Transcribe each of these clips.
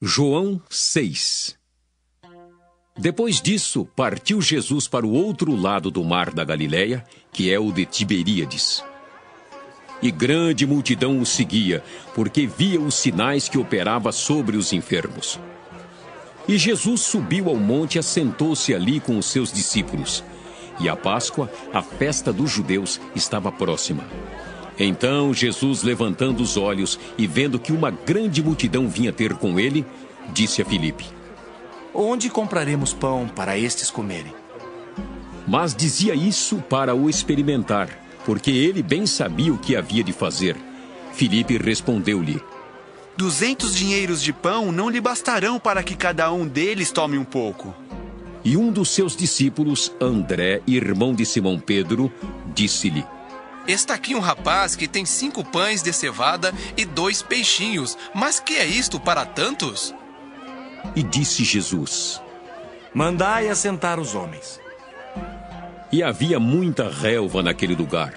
João 6. Depois disso, partiu Jesus para o outro lado do mar da Galileia, que é o de Tiberíades. E grande multidão o seguia, porque via os sinais que operava sobre os enfermos. E Jesus subiu ao monte e assentou-se ali com os seus discípulos. E a Páscoa, a festa dos judeus, estava próxima. Então Jesus, levantando os olhos e vendo que uma grande multidão vinha ter com ele, disse a Filipe: Onde compraremos pão para estes comerem? Mas dizia isso para o experimentar, porque ele bem sabia o que havia de fazer. Filipe respondeu-lhe: 200 dinheiros de pão não lhe bastarão para que cada um deles tome um pouco. E um dos seus discípulos, André, irmão de Simão Pedro, disse-lhe: Está aqui um rapaz que tem 5 pães de cevada e 2 peixinhos. Mas que é isto para tantos? E disse Jesus: Mandai assentar os homens. E havia muita relva naquele lugar.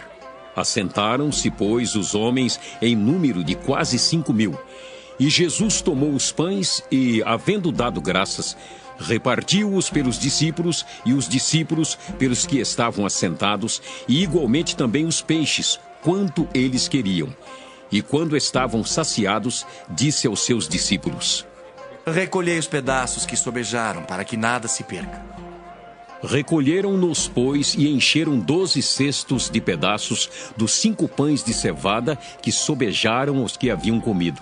Assentaram-se, pois, os homens em número de quase 5.000. E Jesus tomou os pães e, havendo dado graças, repartiu-os pelos discípulos e os discípulos pelos que estavam assentados, e igualmente também os peixes, quanto eles queriam. E quando estavam saciados, disse aos seus discípulos: Recolhei os pedaços que sobejaram, para que nada se perca. Recolheram-nos, pois, e encheram 12 cestos de pedaços dos 5 pães de cevada que sobejaram os que haviam comido.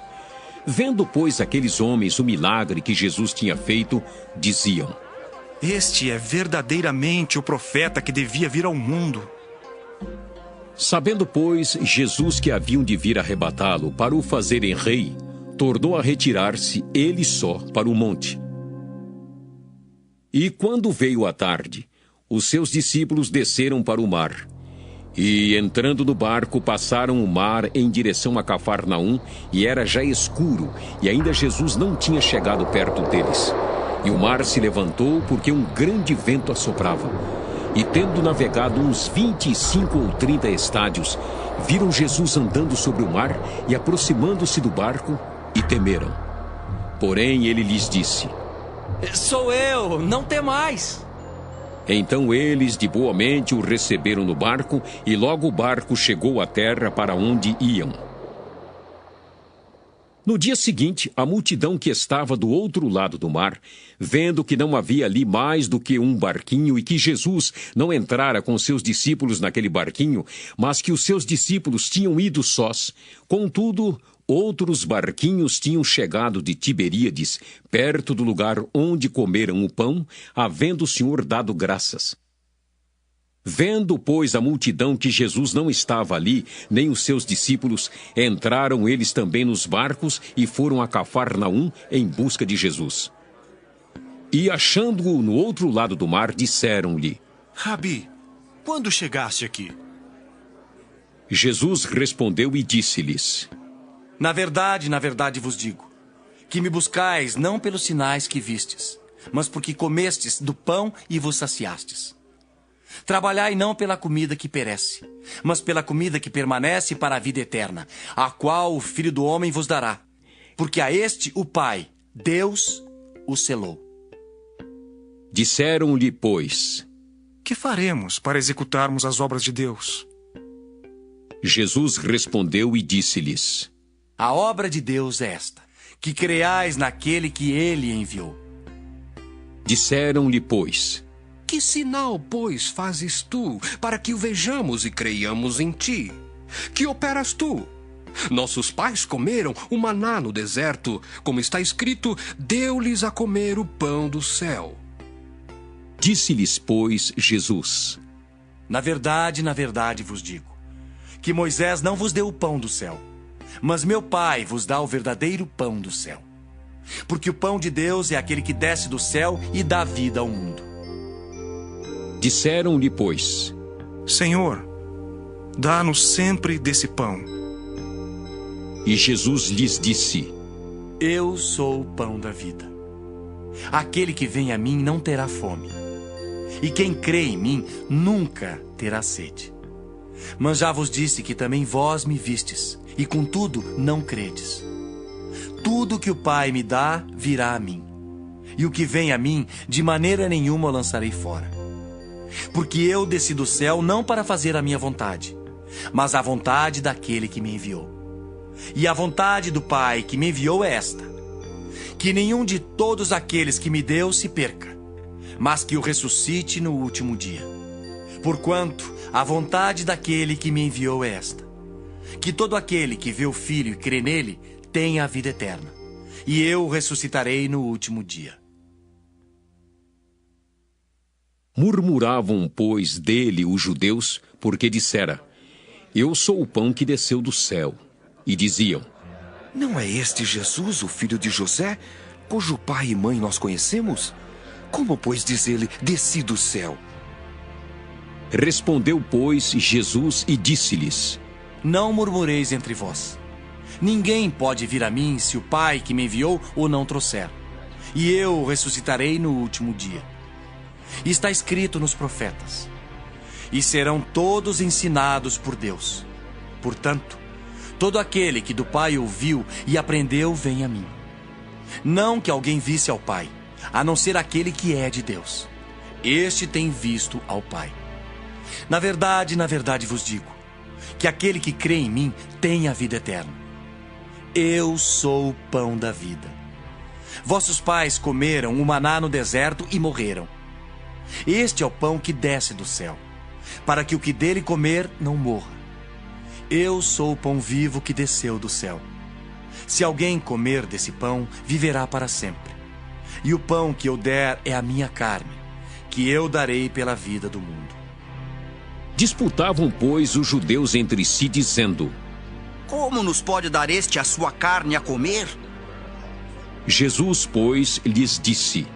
Vendo, pois, aqueles homens o milagre que Jesus tinha feito, diziam: Este é verdadeiramente o profeta que devia vir ao mundo. Sabendo, pois, Jesus que haviam de vir arrebatá-lo para o fazerem rei, tornou a retirar-se ele só para o monte. E quando veio a tarde, os seus discípulos desceram para o mar. E, entrando no barco, passaram o mar em direção a Cafarnaum, e era já escuro, e ainda Jesus não tinha chegado perto deles. E o mar se levantou, porque um grande vento assoprava. E, tendo navegado uns 25 ou 30 estádios, viram Jesus andando sobre o mar e aproximando-se do barco, e temeram. Porém, ele lhes disse: Sou eu, não temais. Então eles de boa mente o receberam no barco, e logo o barco chegou à terra para onde iam. No dia seguinte, a multidão que estava do outro lado do mar, vendo que não havia ali mais do que um barquinho e que Jesus não entrara com seus discípulos naquele barquinho, mas que os seus discípulos tinham ido sós, contudo, outros barquinhos tinham chegado de Tiberíades, perto do lugar onde comeram o pão, havendo o Senhor dado graças. Vendo, pois, a multidão que Jesus não estava ali, nem os seus discípulos, entraram eles também nos barcos e foram a Cafarnaum em busca de Jesus. E, achando-o no outro lado do mar, disseram-lhe: Rabi, quando chegaste aqui? Jesus respondeu e disse-lhes: Na verdade vos digo, que me buscais não pelos sinais que vistes, mas porque comestes do pão e vos saciastes. Trabalhai não pela comida que perece, mas pela comida que permanece para a vida eterna, a qual o Filho do Homem vos dará, porque a este o Pai, Deus, o selou. Disseram-lhe, pois: Que faremos para executarmos as obras de Deus? Jesus respondeu e disse-lhes: A obra de Deus é esta, que creais naquele que ele enviou. Disseram-lhe, pois: Que sinal, pois, fazes tu, para que o vejamos e creiamos em ti? Que operas tu? Nossos pais comeram o maná no deserto, como está escrito, deu-lhes a comer o pão do céu. Disse-lhes, pois, Jesus: Na verdade vos digo, que Moisés não vos deu o pão do céu, mas meu Pai vos dá o verdadeiro pão do céu. Porque o pão de Deus é aquele que desce do céu e dá vida ao mundo. Disseram-lhe, pois: Senhor, dá-nos sempre desse pão. E Jesus lhes disse: Eu sou o pão da vida. Aquele que vem a mim não terá fome, e quem crê em mim nunca terá sede. Mas já vos disse que também vós me vistes, e contudo não credes. tudo que o Pai me dá virá a mim. E o que vem a mim, de maneira nenhuma eu lançarei fora. Porque eu desci do céu não para fazer a minha vontade, mas a vontade daquele que me enviou. E a vontade do Pai que me enviou é esta: que nenhum de todos aqueles que me deu se perca, mas que o ressuscite no último dia. Porquanto a vontade daquele que me enviou é esta: que todo aquele que vê o Filho e crê nele tenha a vida eterna, e eu o ressuscitarei no último dia. Murmuravam, pois, dele os judeus, porque dissera: Eu sou o pão que desceu do céu. E diziam: Não é este Jesus, o filho de José, cujo pai e mãe nós conhecemos? Como, pois, diz ele, desci do céu? Respondeu, pois, Jesus e disse-lhes: Não murmureis entre vós. Ninguém pode vir a mim se o Pai que me enviou o não trouxer. E eu o ressuscitarei no último dia. Está escrito nos profetas: E serão todos ensinados por Deus. Portanto, todo aquele que do Pai ouviu e aprendeu vem a mim. Não que alguém visse ao Pai, a não ser aquele que é de Deus. Este tem visto ao Pai. Na verdade vos digo, que aquele que crê em mim tem a vida eterna. Eu sou o pão da vida. Vossos pais comeram o maná no deserto e morreram. Este é o pão que desce do céu, para que o que dele comer não morra. Eu sou o pão vivo que desceu do céu. Se alguém comer desse pão, viverá para sempre. E o pão que eu der é a minha carne, que eu darei pela vida do mundo. Disputavam, pois, os judeus entre si, dizendo: Como nos pode dar este a sua carne a comer? Jesus, pois, lhes disse: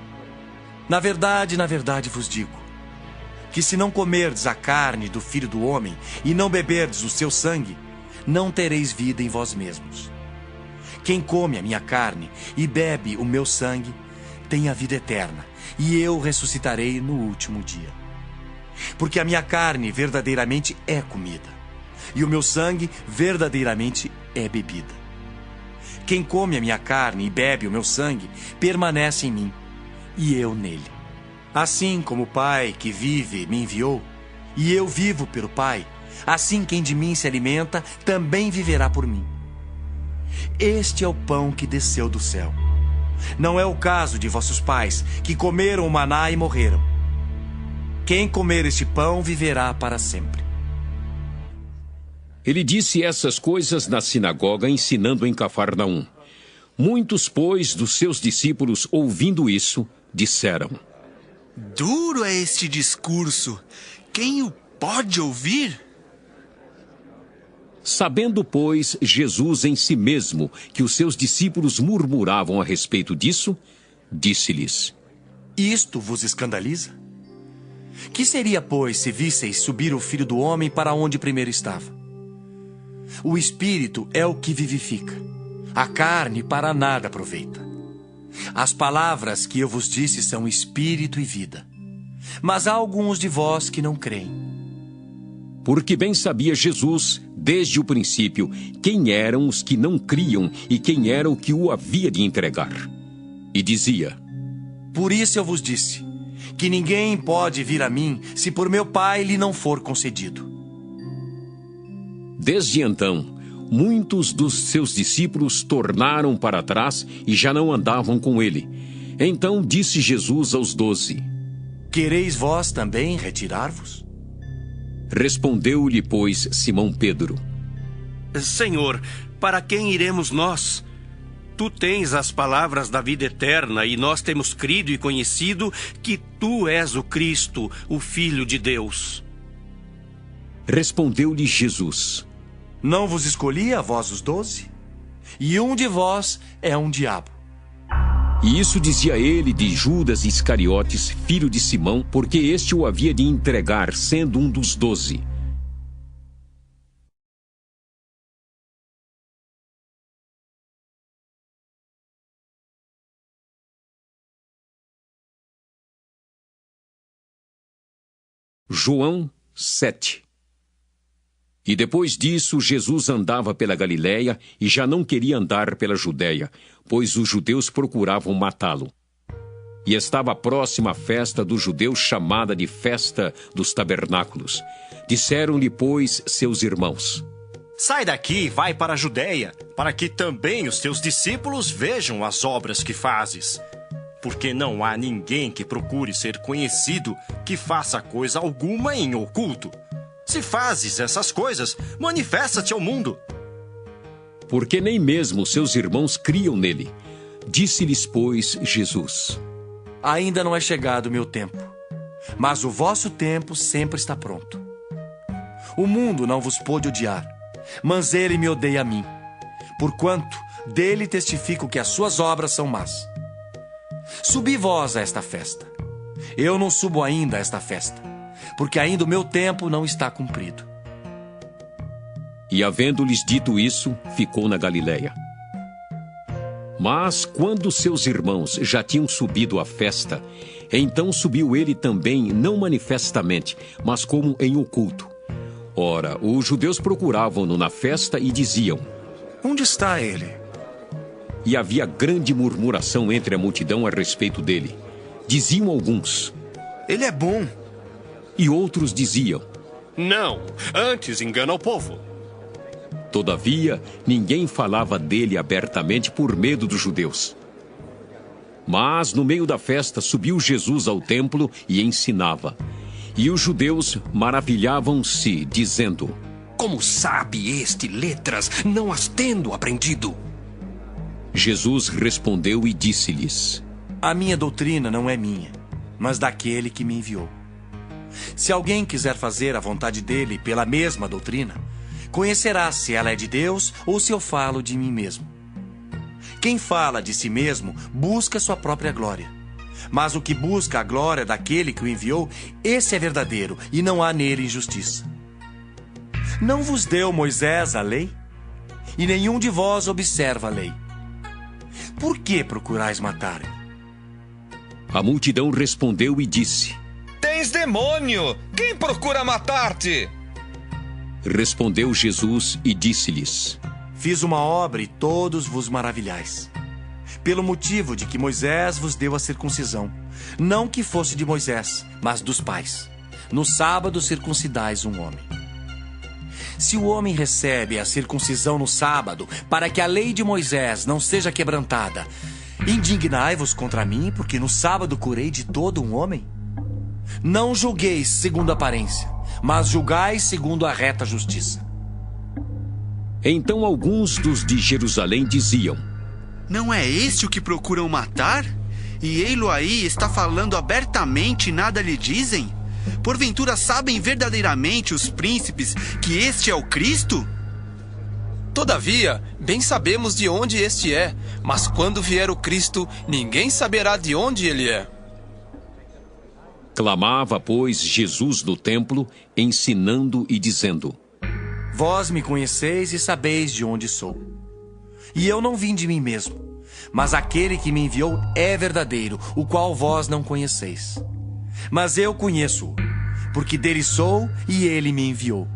Na verdade vos digo, que se não comerdes a carne do Filho do Homem e não beberdes o seu sangue, não tereis vida em vós mesmos. Quem come a minha carne e bebe o meu sangue, tem a vida eterna, e eu ressuscitarei no último dia. Porque a minha carne verdadeiramente é comida, e o meu sangue verdadeiramente é bebida. Quem come a minha carne e bebe o meu sangue, permanece em mim, e eu nele. Assim como o Pai que vive me enviou, e eu vivo pelo Pai, assim quem de mim se alimenta também viverá por mim. Este é o pão que desceu do céu. Não é o caso de vossos pais, que comeram o maná e morreram. Quem comer este pão viverá para sempre. Ele disse essas coisas na sinagoga, ensinando em Cafarnaum. Muitos, pois, dos seus discípulos, ouvindo isso, disseram: Duro é este discurso. Quem o pode ouvir? Sabendo, pois, Jesus em si mesmo que os seus discípulos murmuravam a respeito disso, disse-lhes: Isto vos escandaliza? Que seria, pois, se visseis subir o Filho do Homem para onde primeiro estava? O Espírito é o que vivifica. A carne para nada aproveita. As palavras que eu vos disse são espírito e vida. Mas há alguns de vós que não creem. Porque bem sabia Jesus, desde o princípio, quem eram os que não criam e quem era o que o havia de entregar. E dizia: Por isso eu vos disse, que ninguém pode vir a mim se por meu Pai lhe não for concedido. Desde então, muitos dos seus discípulos tornaram para trás e já não andavam com ele. Então disse Jesus aos 12: Quereis vós também retirar-vos? Respondeu-lhe, pois, Simão Pedro: Senhor, para quem iremos nós? Tu tens as palavras da vida eterna e nós temos crido e conhecido que tu és o Cristo, o Filho de Deus. Respondeu-lhe Jesus: Não vos escolhi a vós os 12? E um de vós é um diabo. E isso dizia ele de Judas Iscariotes, filho de Simão, porque este o havia de entregar, sendo um dos 12. João 7. E depois disso, Jesus andava pela Galiléia e já não queria andar pela Judéia, pois os judeus procuravam matá-lo. E estava próxima a festa dos judeus, chamada de Festa dos Tabernáculos. Disseram-lhe, pois, seus irmãos: Sai daqui e vai para a Judéia, para que também os teus discípulos vejam as obras que fazes. Porque não há ninguém que procure ser conhecido que faça coisa alguma em oculto. Se fazes essas coisas, manifesta-te ao mundo. Porque nem mesmo seus irmãos criam nele. Disse-lhes, pois, Jesus: Ainda não é chegado o meu tempo, mas o vosso tempo sempre está pronto. O mundo não vos pôde odiar, mas ele me odeia a mim, porquanto dele testifico que as suas obras são más. Subi vós a esta festa. Eu não subo ainda a esta festa, porque ainda o meu tempo não está cumprido. E havendo-lhes dito isso, ficou na Galiléia. Mas quando seus irmãos já tinham subido à festa, então subiu ele também, não manifestamente, mas como em oculto. Ora, os judeus procuravam-no na festa e diziam: Onde está ele? E havia grande murmuração entre a multidão a respeito dele. Diziam alguns: Ele é bom. E outros diziam: Não, antes engana o povo. Todavia, ninguém falava dele abertamente por medo dos judeus. Mas, no meio da festa, subiu Jesus ao templo e ensinava. E os judeus maravilhavam-se, dizendo: Como sabe este letras, não as tendo aprendido? Jesus respondeu e disse-lhes: A minha doutrina não é minha, mas daquele que me enviou. Se alguém quiser fazer a vontade dele pela mesma doutrina, conhecerá se ela é de Deus ou se eu falo de mim mesmo. Quem fala de si mesmo busca sua própria glória. Mas o que busca a glória daquele que o enviou, esse é verdadeiro, e não há nele injustiça. Não vos deu Moisés a lei? E nenhum de vós observa a lei. Por que procurais matar-me? A multidão respondeu e disse: Tens demônio! Quem procura matar-te? Respondeu Jesus e disse-lhes: Fiz uma obra e todos vos maravilhais. Pelo motivo de que Moisés vos deu a circuncisão, não que fosse de Moisés, mas dos pais. No sábado circuncidais um homem. Se o homem recebe a circuncisão no sábado, para que a lei de Moisés não seja quebrantada, indignai-vos contra mim, porque no sábado curei de todo um homem? Não julgueis segundo a aparência, mas julgai segundo a reta justiça. Então alguns dos de Jerusalém diziam: Não é este o que procuram matar? E ei-lo aí está falando abertamente e nada lhe dizem? Porventura sabem verdadeiramente os príncipes que este é o Cristo? Todavia, bem sabemos de onde este é, mas quando vier o Cristo, ninguém saberá de onde ele é. Clamava, pois, Jesus no templo, ensinando e dizendo: Vós me conheceis e sabeis de onde sou. E eu não vim de mim mesmo, mas aquele que me enviou é verdadeiro, o qual vós não conheceis. Mas eu conheço-o, porque dele sou e ele me enviou.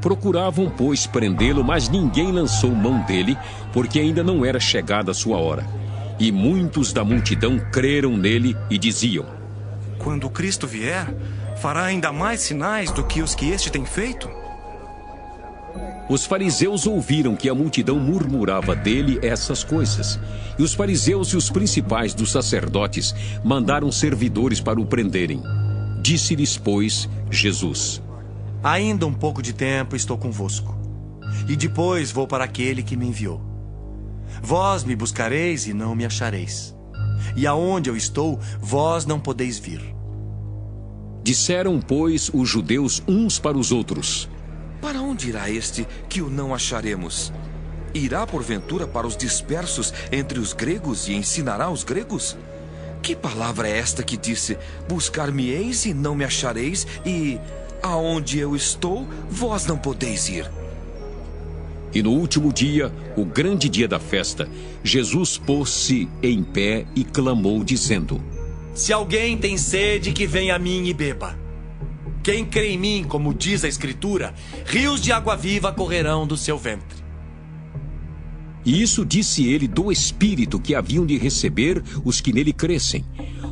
Procuravam, pois, prendê-lo, mas ninguém lançou mão dele, porque ainda não era chegada a sua hora. E muitos da multidão creram nele e diziam: Quando o Cristo vier, fará ainda mais sinais do que os que este tem feito? Os fariseus ouviram que a multidão murmurava dele essas coisas. E os fariseus e os principais dos sacerdotes mandaram servidores para o prenderem. Disse-lhes, pois, Jesus: Ainda um pouco de tempo estou convosco, e depois vou para aquele que me enviou. Vós me buscareis e não me achareis. E aonde eu estou, vós não podeis vir. Disseram, pois, os judeus uns para os outros: Para onde irá este que o não acharemos? Irá, porventura, para os dispersos entre os gregos e ensinará os gregos? Que palavra é esta que disse: Buscar-me-eis e não me achareis, e aonde eu estou, vós não podeis ir? E no último dia, o grande dia da festa, Jesus pôs-se em pé e clamou, dizendo: Se alguém tem sede, que venha a mim e beba. Quem crê em mim, como diz a Escritura, rios de água viva correrão do seu ventre. E isso disse ele do Espírito que haviam de receber os que nele crescem,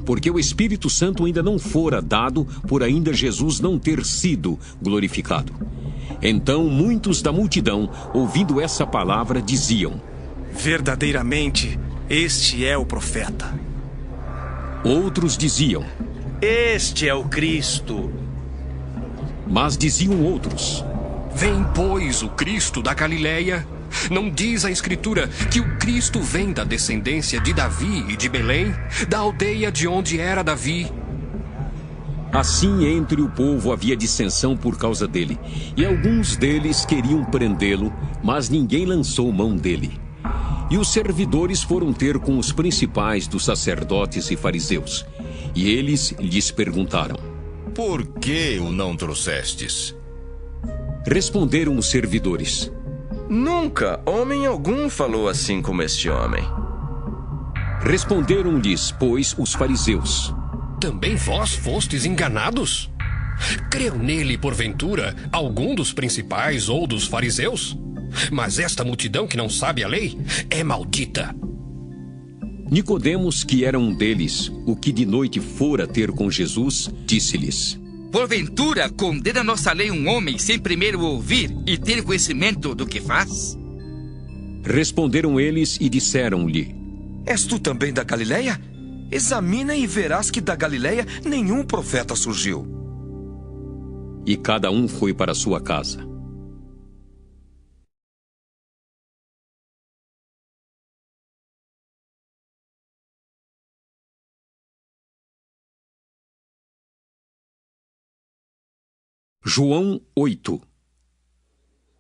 porque o Espírito Santo ainda não fora dado, por ainda Jesus não ter sido glorificado. Então muitos da multidão, ouvindo essa palavra, diziam: verdadeiramente, este é o profeta. Outros diziam: este é o Cristo. Mas diziam outros: vem, pois, o Cristo da Galileia. Não diz a Escritura que o Cristo vem da descendência de Davi e de Belém, da aldeia de onde era Davi? Assim, entre o povo havia dissensão por causa dele, e alguns deles queriam prendê-lo, mas ninguém lançou mão dele. E os servidores foram ter com os principais dos sacerdotes e fariseus, e eles lhes perguntaram: por que o não trouxestes? Responderam os servidores: nunca homem algum falou assim como este homem. Responderam-lhes, pois, os fariseus: também vós fostes enganados? Creu nele, porventura, algum dos principais ou dos fariseus? Mas esta multidão que não sabe a lei é maldita. Nicodemos, que era um deles, o que de noite fora ter com Jesus, disse-lhes: porventura condena nossa lei um homem sem primeiro ouvir e ter conhecimento do que faz? Responderam eles e disseram-lhe: és tu também da Galileia? Examina e verás que da Galileia nenhum profeta surgiu. E cada um foi para sua casa. João 8.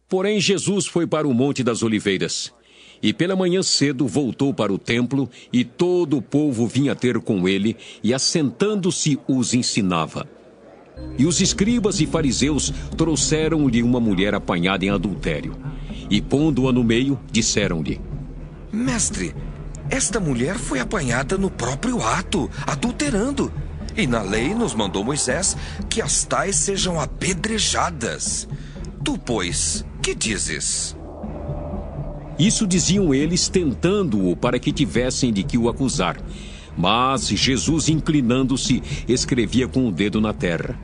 Porém, Jesus foi para o Monte das Oliveiras, e pela manhã cedo voltou para o templo, e todo o povo vinha ter com ele, e assentando-se os ensinava. E os escribas e fariseus trouxeram-lhe uma mulher apanhada em adultério, e pondo-a no meio, disseram-lhe: mestre, esta mulher foi apanhada no próprio ato, adulterando. E na lei nos mandou Moisés que as tais sejam apedrejadas. Tu, pois, que dizes? Isso diziam eles, tentando-o para que tivessem de que o acusar. Mas Jesus, inclinando-se, escrevia com o dedo na terra.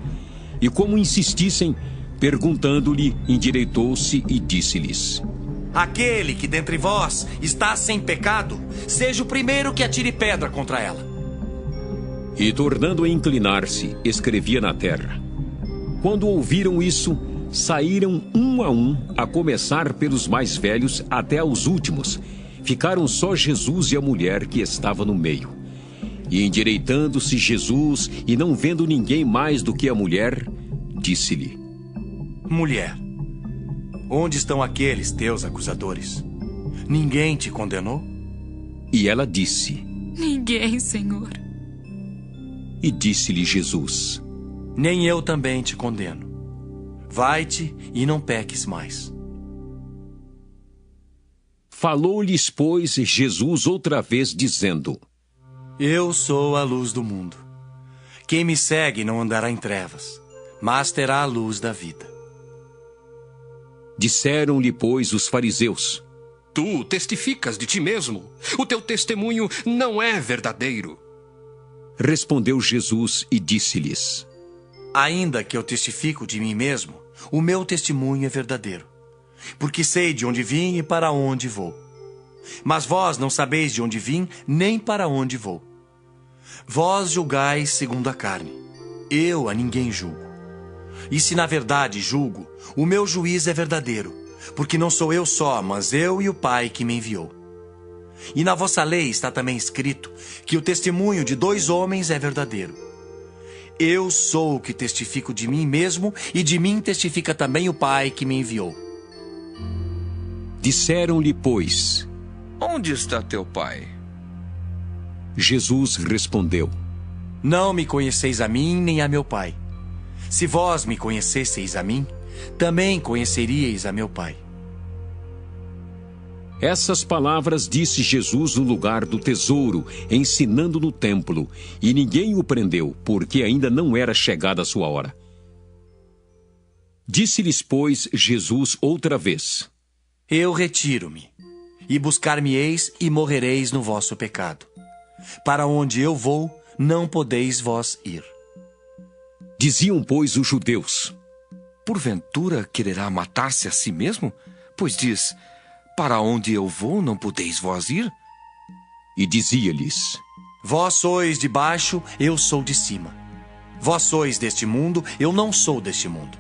E como insistissem, perguntando-lhe, endireitou-se e disse-lhes: aquele que dentre vós está sem pecado, seja o primeiro que atire pedra contra ela. E tornando a inclinar-se, escrevia na terra. Quando ouviram isso, saíram um, a começar pelos mais velhos até aos últimos. Ficaram só Jesus e a mulher que estava no meio. E endireitando-se Jesus, e não vendo ninguém mais do que a mulher, disse-lhe: mulher, onde estão aqueles teus acusadores? Ninguém te condenou? E ela disse: ninguém, Senhor. E disse-lhe Jesus: nem eu também te condeno. Vai-te e não peques mais. Falou-lhes, pois, Jesus outra vez, dizendo: eu sou a luz do mundo. Quem me segue não andará em trevas, mas terá a luz da vida. Disseram-lhe, pois, os fariseus: tu testificas de ti mesmo. O teu testemunho não é verdadeiro. Respondeu Jesus e disse-lhes: ainda que eu testifico de mim mesmo, o meu testemunho é verdadeiro, porque sei de onde vim e para onde vou. Mas vós não sabeis de onde vim, nem para onde vou. Vós julgais segundo a carne, eu a ninguém julgo. E se na verdade julgo, o meu juízo é verdadeiro, porque não sou eu só, mas eu e o Pai que me enviou. E na vossa lei está também escrito que o testemunho de 2 homens é verdadeiro. Eu sou o que testifico de mim mesmo, e de mim testifica também o Pai que me enviou. Disseram-lhe, pois: onde está teu pai? Jesus respondeu: não me conheceis a mim nem a meu Pai. Se vós me conhecesseis a mim, também conheceríeis a meu Pai. Essas palavras disse Jesus no lugar do tesouro, ensinando no templo, e ninguém o prendeu, porque ainda não era chegada a sua hora. Disse-lhes, pois, Jesus outra vez: Eu retiro-me, e buscar-me-eis e morrereis no vosso pecado. Para onde eu vou, não podeis vós ir. Diziam, pois, os judeus: Porventura quererá matar-se a si mesmo? Pois diz: Para onde eu vou, não podeis vós ir? E dizia-lhes: Vós sois de baixo, eu sou de cima. Vós sois deste mundo, eu não sou deste mundo.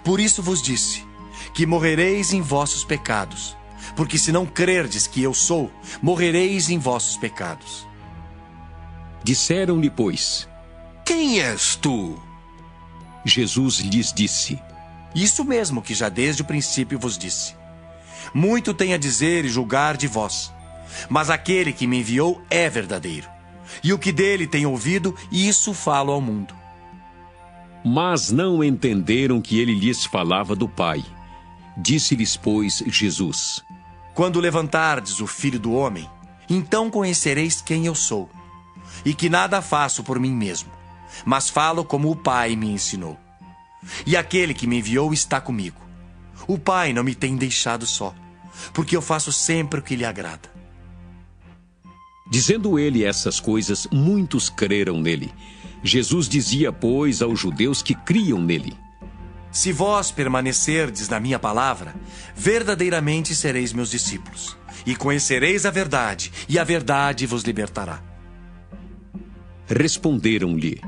Por isso vos disse, que morrereis em vossos pecados, porque se não crerdes que eu sou, morrereis em vossos pecados. Disseram-lhe, pois: Quem és tu? Jesus lhes disse: Isso mesmo que já desde o princípio vos disse. Muito tenho a dizer e julgar de vós, mas aquele que me enviou é verdadeiro, e o que dele tenho ouvido, isso falo ao mundo. Mas não entenderam que ele lhes falava do Pai. Disse-lhes, pois, Jesus: Quando levantardes o Filho do Homem, então conhecereis quem eu sou, e que nada faço por mim mesmo, mas falo como o Pai me ensinou. E aquele que me enviou está comigo. O Pai não me tem deixado só, porque eu faço sempre o que lhe agrada. Dizendo ele essas coisas, muitos creram nele. Jesus dizia, pois, aos judeus que criam nele: Se vós permanecerdes na minha palavra, verdadeiramente sereis meus discípulos, e conhecereis a verdade, e a verdade vos libertará. Responderam-lhe: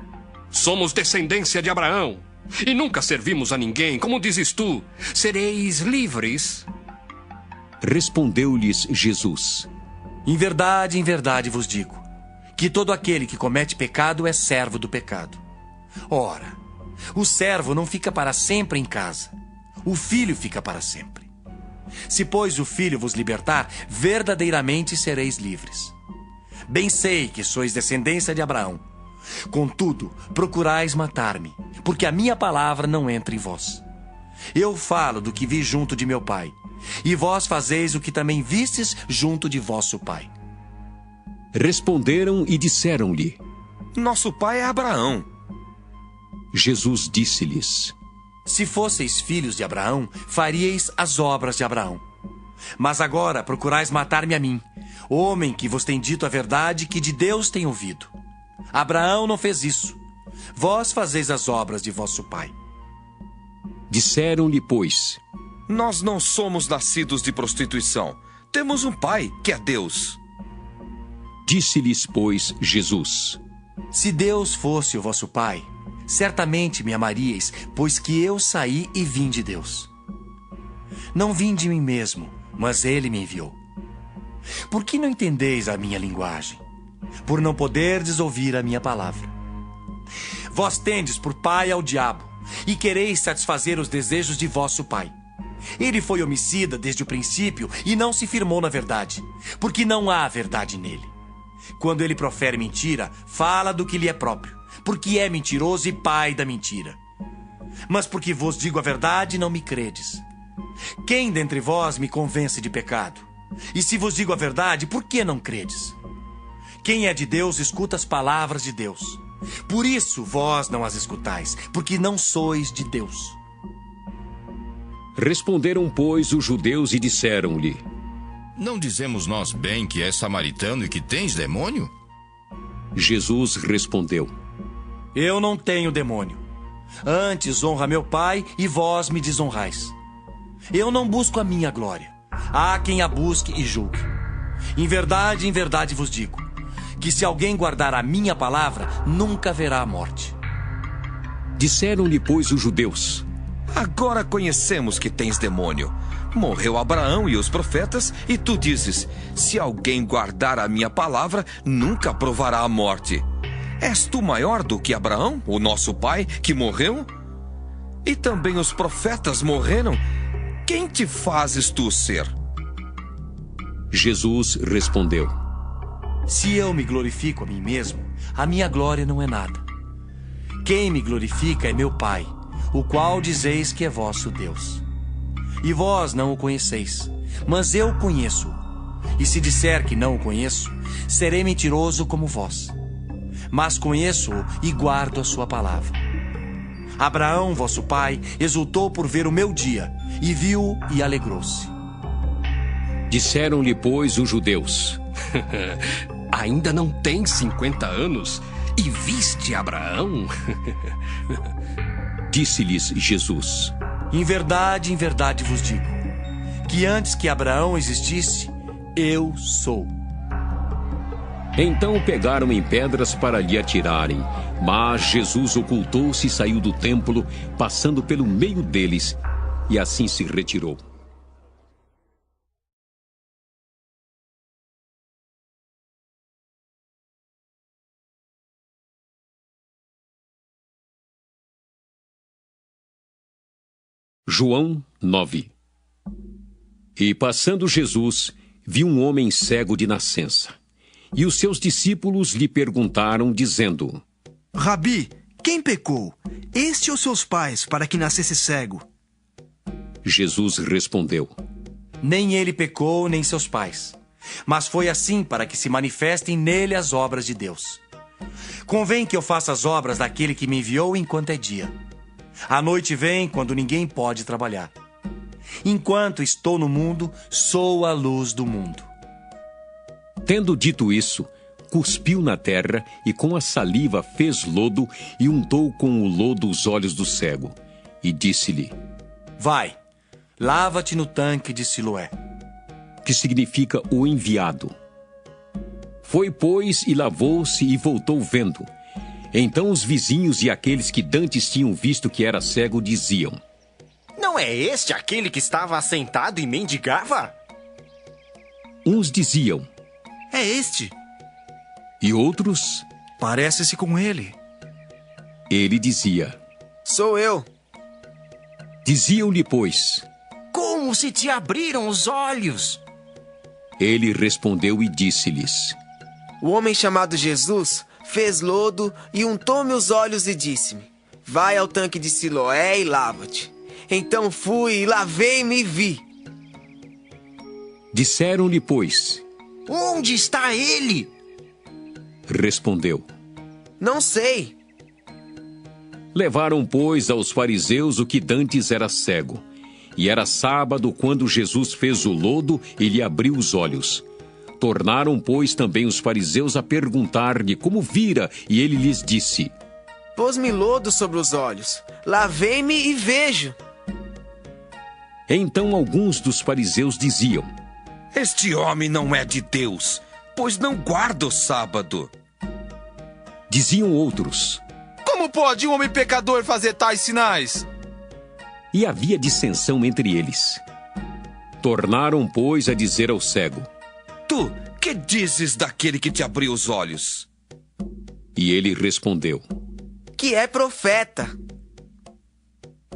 Somos descendência de Abraão, e nunca servimos a ninguém, como dizes tu, sereis livres. Respondeu-lhes Jesus: em verdade vos digo, que todo aquele que comete pecado é servo do pecado. Ora, o servo não fica para sempre em casa, o filho fica para sempre. Se, pois, o filho vos libertar, verdadeiramente sereis livres. Bem sei que sois descendência de Abraão. Contudo, procurais matar-me, porque a minha palavra não entra em vós. Eu falo do que vi junto de meu pai, e vós fazeis o que também vistes junto de vosso pai. Responderam e disseram-lhe: Nosso pai é Abraão. Jesus disse-lhes: Se fosseis filhos de Abraão, faríeis as obras de Abraão. Mas agora procurais matar-me a mim, homem que vos tem dito a verdade que de Deus tem ouvido. Abraão não fez isso. Vós fazeis as obras de vosso pai. Disseram-lhe, pois: Nós não somos nascidos de prostituição. Temos um pai, que é Deus. Disse-lhes, pois, Jesus: Se Deus fosse o vosso pai, certamente me amaríeis, pois que eu saí e vim de Deus. Não vim de mim mesmo, mas ele me enviou. Por que não entendeis a minha linguagem? Por não poderdes ouvir a minha palavra. Vós tendes por pai ao diabo, e quereis satisfazer os desejos de vosso pai. Ele foi homicida desde o princípio e não se firmou na verdade, porque não há verdade nele. Quando ele profere mentira, fala do que lhe é próprio, porque é mentiroso e pai da mentira. Mas porque vos digo a verdade, não me credes. Quem dentre vós me convence de pecado? E se vos digo a verdade, por que não credes? Quem é de Deus, escuta as palavras de Deus. Por isso vós não as escutais, porque não sois de Deus. Responderam, pois, os judeus e disseram-lhe: Não dizemos nós bem que és samaritano e que tens demônio? Jesus respondeu: Eu não tenho demônio. Antes honra meu Pai e vós me desonrais. Eu não busco a minha glória. Há quem a busque e julgue. Em verdade vos digo, que se alguém guardar a minha palavra, nunca verá a morte. Disseram-lhe, pois, os judeus: Agora conhecemos que tens demônio. Morreu Abraão e os profetas, e tu dizes: se alguém guardar a minha palavra, nunca provará a morte. És tu maior do que Abraão, o nosso pai, que morreu? E também os profetas morreram. Quem te fazes tu ser? Jesus respondeu: Se eu me glorifico a mim mesmo, a minha glória não é nada. Quem me glorifica é meu Pai, o qual dizeis que é vosso Deus. E vós não o conheceis, mas eu conheço-o. E se disser que não o conheço, serei mentiroso como vós. Mas conheço-o e guardo a sua palavra. Abraão, vosso pai, exultou por ver o meu dia, e viu e alegrou-se. Disseram-lhe, pois, os judeus: Ainda não tens 50 anos e viste Abraão? Disse-lhes Jesus: em verdade vos digo, que antes que Abraão existisse, eu sou. Então pegaram em pedras para lhe atirarem, mas Jesus ocultou-se e saiu do templo, passando pelo meio deles, e assim se retirou. João 9. E passando Jesus, viu um homem cego de nascença. E os seus discípulos lhe perguntaram, dizendo: Rabi, quem pecou, este ou seus pais, para que nascesse cego? Jesus respondeu: nem ele pecou, nem seus pais, mas foi assim para que se manifestem nele as obras de Deus. Convém que eu faça as obras daquele que me enviou enquanto é dia. A noite vem quando ninguém pode trabalhar. Enquanto estou no mundo, sou a luz do mundo. Tendo dito isso, cuspiu na terra e com a saliva fez lodo e untou com o lodo os olhos do cego. E disse-lhe: vai, lava-te no tanque de Siloé. Que significa o enviado. Foi, pois, e lavou-se e voltou vendo. Então os vizinhos e aqueles que dantes tinham visto que era cego diziam: não é este aquele que estava assentado e mendigava? Uns diziam: é este. E outros: parece-se com ele. Ele dizia: sou eu. Diziam-lhe, pois: como se te abriram os olhos? Ele respondeu e disse-lhes: o homem chamado Jesus fez lodo e untou-me os olhos e disse-me: vai ao tanque de Siloé e lava-te. Então fui e lavei-me e vi. Disseram-lhe, pois: onde está ele? Respondeu: não sei. Levaram, pois, aos fariseus o que dantes era cego. E era sábado quando Jesus fez o lodo e lhe abriu os olhos. Tornaram, pois, também os fariseus a perguntar-lhe como vira, e ele lhes disse: pôs-me lodo sobre os olhos, lavei-me e vejo. Então alguns dos fariseus diziam: este homem não é de Deus, pois não guarda o sábado. Diziam outros: como pode um homem pecador fazer tais sinais? E havia dissensão entre eles. Tornaram, pois, a dizer ao cego: tu, que dizes daquele que te abriu os olhos? E ele respondeu: que é profeta.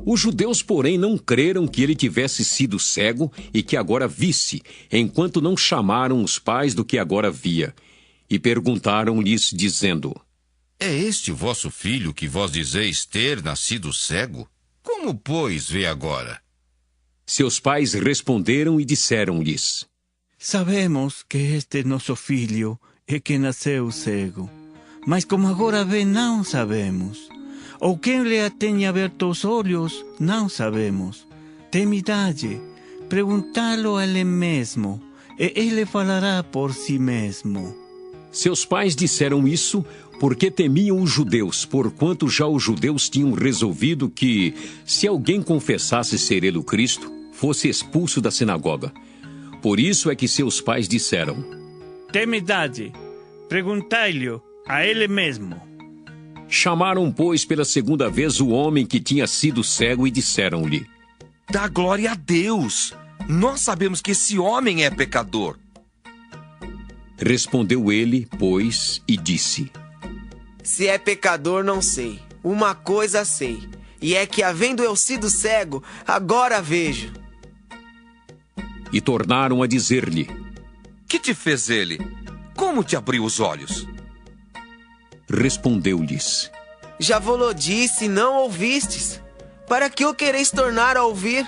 Os judeus, porém, não creram que ele tivesse sido cego e que agora visse, enquanto não chamaram os pais do que agora via. E perguntaram-lhes, dizendo: é este vosso filho que vós dizeis ter nascido cego? Como, pois, vê agora? Seus pais responderam e disseram-lhes: sabemos que este nosso filho é que nasceu cego, mas como agora vê, não sabemos. Ou quem lhe tenha aberto os olhos, não sabemos. Tem idade, perguntá-lo a ele mesmo, e ele falará por si mesmo. Seus pais disseram isso porque temiam os judeus, porquanto já os judeus tinham resolvido que, se alguém confessasse ser ele o Cristo, fosse expulso da sinagoga. Por isso é que seus pais disseram: tem idade, perguntai-lhe a ele mesmo. Chamaram, pois, pela segunda vez o homem que tinha sido cego e disseram-lhe: dá glória a Deus! Nós sabemos que esse homem é pecador. Respondeu ele, pois, e disse: se é pecador, não sei. Uma coisa sei, e é que, havendo eu sido cego, agora vejo. E tornaram a dizer-lhe: que te fez ele? Como te abriu os olhos? Respondeu-lhes: já vos disse e não ouvistes. Para que o quereis tornar a ouvir?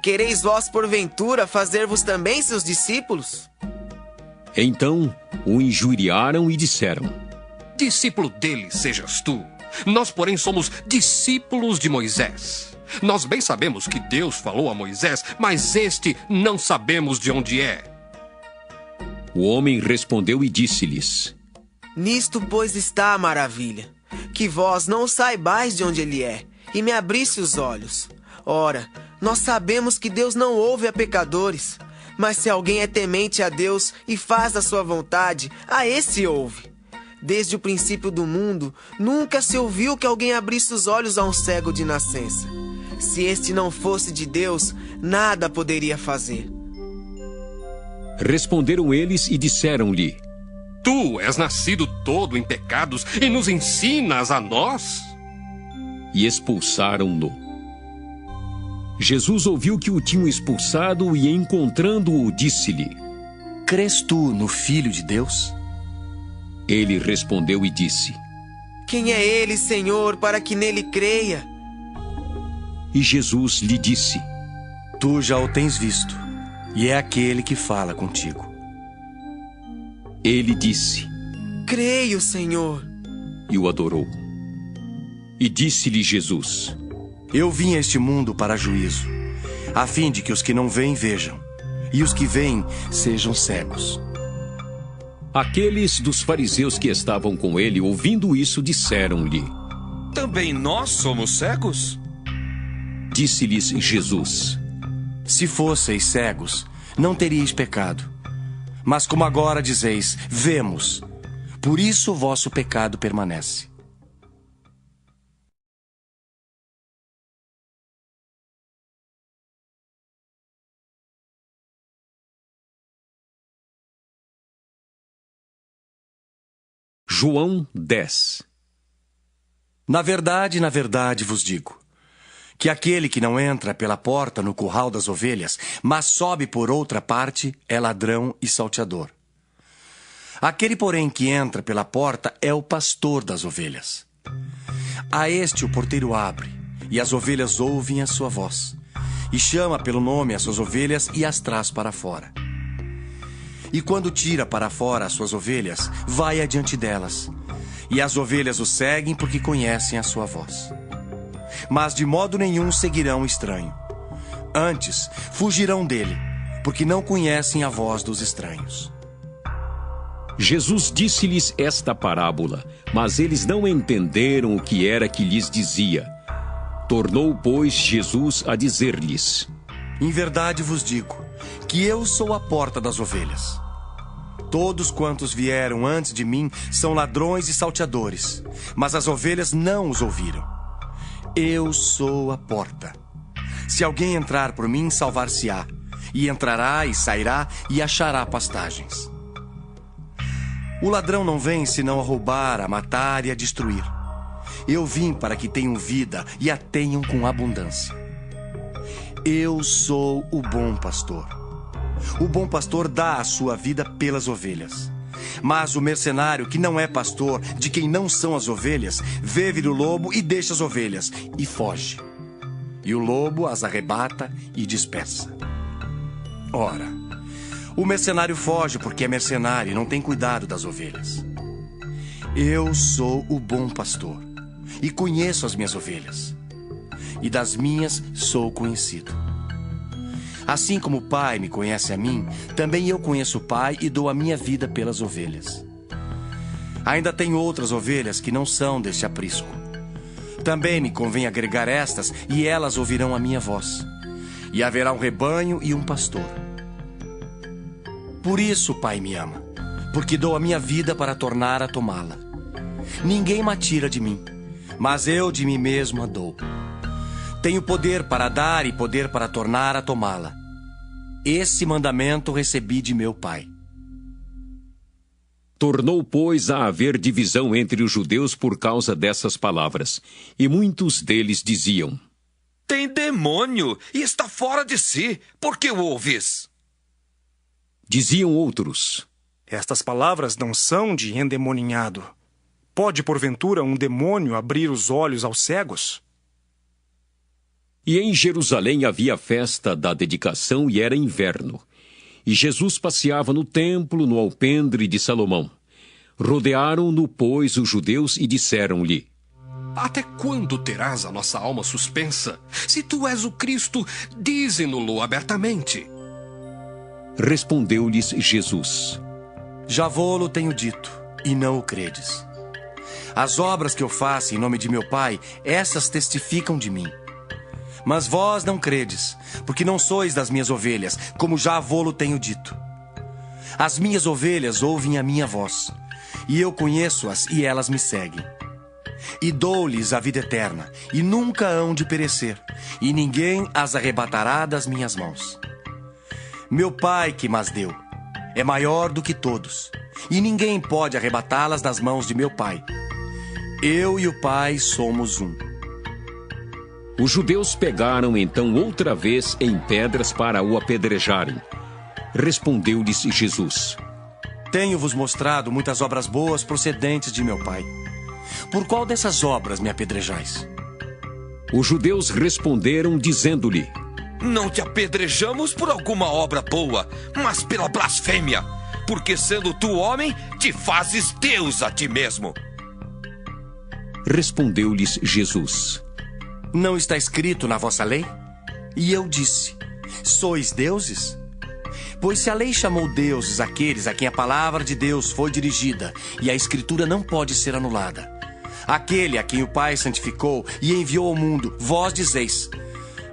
Quereis vós, porventura, fazer-vos também seus discípulos? Então o injuriaram e disseram: discípulo dele sejas tu, Nós, porém, somos discípulos de Moisés. Nós bem sabemos que Deus falou a Moisés, mas este não sabemos de onde é. O homem respondeu e disse-lhes: Nisto, pois, está a maravilha, que vós não saibais de onde ele é, e me abrisse os olhos. Ora, nós sabemos que Deus não ouve a pecadores, mas se alguém é temente a Deus e faz a sua vontade, a esse ouve. Desde o princípio do mundo, nunca se ouviu que alguém abrisse os olhos a um cego de nascença. Se este não fosse de Deus, nada poderia fazer. Responderam eles e disseram-lhe: Tu és nascido todo em pecados e nos ensinas a nós? E expulsaram-no. Jesus ouviu que o tinham expulsado e, encontrando-o, disse-lhe: Crês tu no Filho de Deus? Ele respondeu e disse: Quem é ele, Senhor, para que nele creia? E Jesus lhe disse: Tu já o tens visto, e é aquele que fala contigo. Ele disse: Creio, Senhor. E o adorou. E disse-lhe Jesus: Eu vim a este mundo para juízo, a fim de que os que não veem vejam, e os que veem sejam cegos. Aqueles dos fariseus que estavam com ele, ouvindo isso, disseram-lhe: Também nós somos cegos? Disse-lhes Jesus: Se fosseis cegos, não teríeis pecado. Mas como agora dizeis, vemos, por isso o vosso pecado permanece. João 10. Na verdade vos digo, que aquele que não entra pela porta no curral das ovelhas, mas sobe por outra parte, é ladrão e salteador. Aquele, porém, que entra pela porta é o pastor das ovelhas. A este o porteiro abre, e as ovelhas ouvem a sua voz, e chama pelo nome as suas ovelhas e as traz para fora. E quando tira para fora as suas ovelhas, vai adiante delas, e as ovelhas o seguem porque conhecem a sua voz. Mas de modo nenhum seguirão o estranho. Antes, fugirão dele, porque não conhecem a voz dos estranhos. Jesus disse-lhes esta parábola, mas eles não entenderam o que era que lhes dizia. Tornou, pois, Jesus a dizer-lhes: Em verdade vos digo, que eu sou a porta das ovelhas. Todos quantos vieram antes de mim são ladrões e salteadores, mas as ovelhas não os ouviram. Eu sou a porta. Se alguém entrar por mim, salvar-se-á, e entrará e sairá e achará pastagens. O ladrão não vem senão a roubar, a matar e a destruir. Eu vim para que tenham vida e a tenham com abundância. Eu sou o bom pastor. O bom pastor dá a sua vida pelas ovelhas. Mas o mercenário, que não é pastor, de quem não são as ovelhas, vê vir o lobo e deixa as ovelhas, e foge. E o lobo as arrebata e dispersa. Ora, o mercenário foge porque é mercenário e não tem cuidado das ovelhas. Eu sou o bom pastor, e conheço as minhas ovelhas, e das minhas sou conhecido. Assim como o Pai me conhece a mim, também eu conheço o Pai e dou a minha vida pelas ovelhas. Ainda tenho outras ovelhas que não são deste aprisco. Também me convém agregar estas, e elas ouvirão a minha voz. E haverá um rebanho e um pastor. Por isso o Pai me ama, porque dou a minha vida para tornar a tomá-la. Ninguém me tira de mim, mas eu de mim mesmo a dou. Tenho poder para dar e poder para tornar a tomá-la. Esse mandamento recebi de meu Pai. Tornou, pois, a haver divisão entre os judeus por causa dessas palavras. E muitos deles diziam: Tem demônio e está fora de si. Por que o ouvis? Diziam outros: Estas palavras não são de endemoninhado. Pode, porventura, um demônio abrir os olhos aos cegos? E em Jerusalém havia festa da dedicação e era inverno. E Jesus passeava no templo, no alpendre de Salomão. Rodearam-no, pois, os judeus e disseram-lhe: Até quando terás a nossa alma suspensa? Se tu és o Cristo, dize-no-lo abertamente. Respondeu-lhes Jesus: Já vô-lo tenho dito, e não o credes. As obras que eu faço em nome de meu Pai, essas testificam de mim. Mas vós não credes, porque não sois das minhas ovelhas, como já vô-lo tenho dito. As minhas ovelhas ouvem a minha voz, e eu conheço-as e elas me seguem. E dou-lhes a vida eterna, e nunca hão de perecer, e ninguém as arrebatará das minhas mãos. Meu Pai que mas deu é maior do que todos, e ninguém pode arrebatá-las das mãos de meu Pai. Eu e o Pai somos um. Os judeus pegaram então outra vez em pedras para o apedrejarem. Respondeu-lhes Jesus: Tenho-vos mostrado muitas obras boas procedentes de meu Pai. Por qual dessas obras me apedrejais? Os judeus responderam, dizendo-lhe: Não te apedrejamos por alguma obra boa, mas pela blasfêmia, porque sendo tu homem, te fazes Deus a ti mesmo. Respondeu-lhes Jesus: Não está escrito na vossa lei? E eu disse: Sois deuses? Pois se a lei chamou deuses aqueles a quem a palavra de Deus foi dirigida, e a Escritura não pode ser anulada, aquele a quem o Pai santificou e enviou ao mundo, vós dizeis: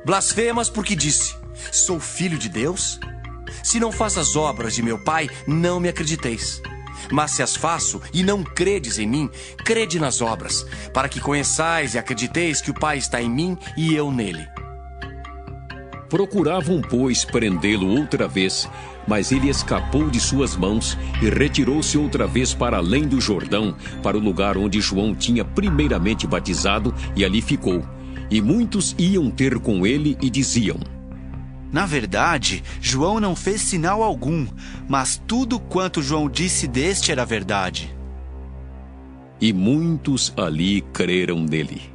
Blasfemas porque disse: Sou filho de Deus? Se não faço as obras de meu Pai, não me acrediteis. Mas se as faço e não credes em mim, crede nas obras, para que conheçais e acrediteis que o Pai está em mim e eu nele. Procuravam, pois, prendê-lo outra vez, mas ele escapou de suas mãos e retirou-se outra vez para além do Jordão, para o lugar onde João tinha primeiramente batizado, e ali ficou. E muitos iam ter com ele e diziam: Na verdade, João não fez sinal algum, mas tudo quanto João disse deste era verdade. E muitos ali creram nele.